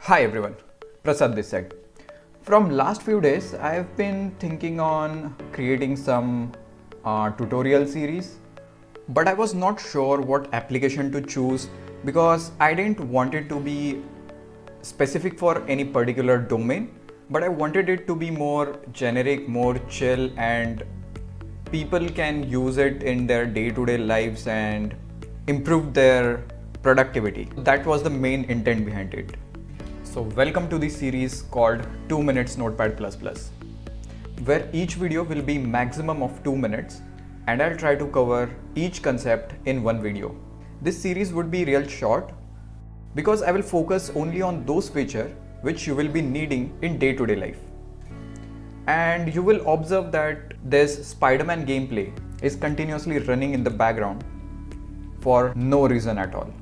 Hi everyone, Prasad this side. From last few days, I have been thinking on creating some tutorial series, but I was not sure what application to choose because I didn't want it to be specific for any particular domain, but I wanted it to be more generic, more chill, and people can use it in their day-to-day lives and improve their productivity. That was the main intent behind it. So welcome to this series called 2 Minutes Notepad++, where each video will be maximum of 2 minutes and I'll try to cover each concept in one video. This series would be real short because I will focus only on those features which you will be needing in day-to-day life. And you will observe that this Spider-Man gameplay is continuously running in the background for no reason at all.